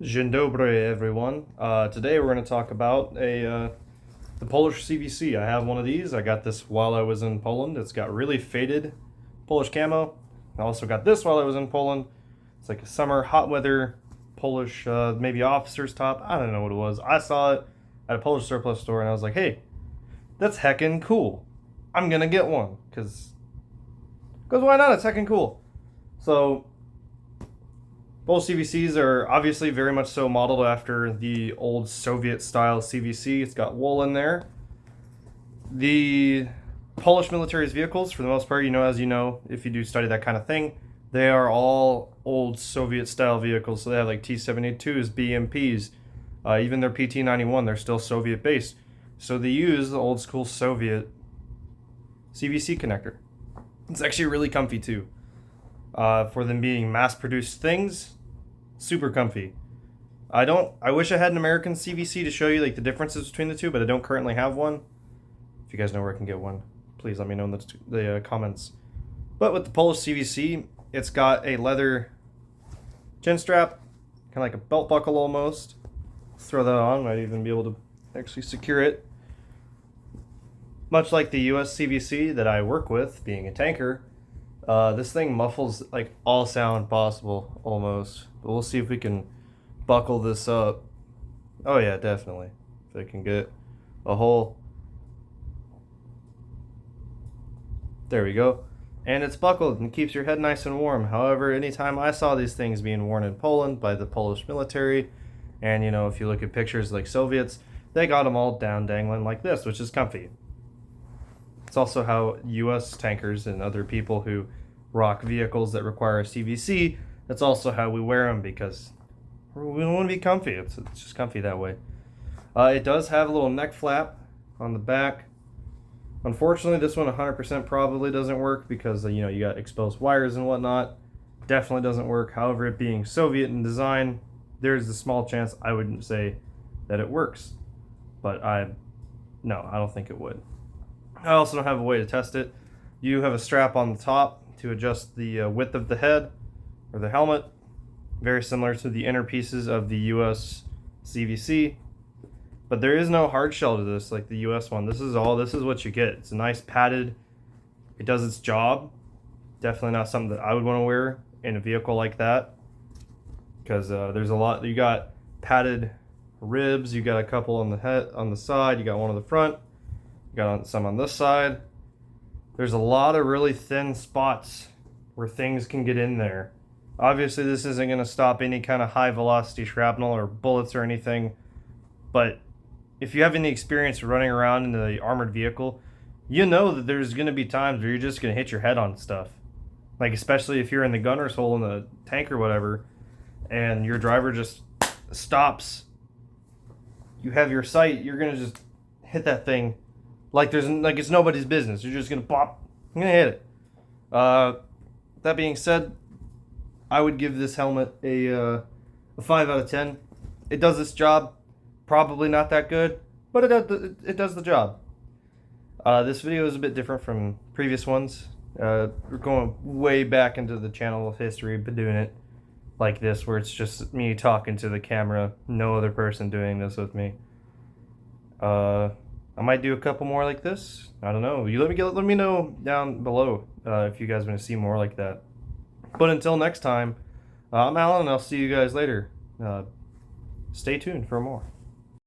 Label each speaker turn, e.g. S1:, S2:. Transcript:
S1: Dzień dobry, everyone. Today we're going to talk about the Polish CVC. I have one of these. I got this while I was in Poland. It's got really faded Polish camo. I also got this while I was in Poland. It's like a summer hot weather Polish, maybe officer's top. I don't know what it was. I saw it at a Polish surplus store and I was like, hey, that's heckin' cool. I'm going to get one because why not? It's heckin' cool. So both CVCs are obviously very much so modeled after the old Soviet style CVC. It's got wool in there. The Polish military's vehicles, for the most part, as you know, if you do study that kind of thing, they are all old Soviet style vehicles. So they have like T-72s, BMPs, even their PT-91, they're still Soviet based. So they use the old school Soviet CVC connector. It's actually really comfy too. For them being mass produced things, super comfy. I wish I had an American CVC to show you like the differences between the two, but I don't currently have one. If you guys know where I can get one, please let me know in the comments. But with the Polish CVC, it's got a leather chin strap, kind of like a belt buckle almost. Let's throw that on, might even be able to actually secure it. Much like the US CVC that I work with, being a tanker, this thing muffles like all sound possible almost. But we'll see if we can buckle this up. Oh yeah, definitely. If I can get a hole. There we go. And it's buckled and keeps your head nice and warm. However, anytime I saw these things being worn in Poland by the Polish military, and if you look at pictures like Soviets, they got them all down dangling like this, which is comfy. It's also how US tankers and other people who rock vehicles that require a CVC, that's also how we wear them because we don't want to be comfy. It's just comfy that way. It does have a little neck flap on the back. Unfortunately, this one 100% probably doesn't work because you got exposed wires and whatnot. Definitely doesn't work. However, it being Soviet in design, there's a small chance I wouldn't say that it works. But I don't think it would. I also don't have a way to test it. You have a strap on the top to adjust the width of the head or the helmet, very similar to the inner pieces of the US CVC. But there is no hard shell to this like the US one. This is what you get. It's a nice padded, it does its job. Definitely not something that I would want to wear in a vehicle like that because there's a lot. You got padded ribs, you got a couple on the head, on the side, you got one on the front. Got some on this side. There's a lot of really thin spots where things can get in there. Obviously, this isn't going to stop any kind of high velocity shrapnel or bullets or anything. But if you have any experience running around in the armored vehicle, you know that there's going to be times where you're just going to hit your head on stuff. Like especially if you're in the gunner's hole in the tank or whatever, and your driver just stops. You have your sight, you're going to just hit that thing. Like it's nobody's business. You're just gonna pop. I'm gonna hit it. That being said, I would give this helmet a 5 out of 10. It does its job. Probably not that good, but it does the job. This video is a bit different from previous ones. We're going way back into the channel history, but doing it like this, where it's just me talking to the camera, no other person doing this with me. I might do a couple more like this. I don't know. You let me know down below if you guys want to see more like that. But until next time, I'm Alan, and I'll see you guys later. Stay tuned for more.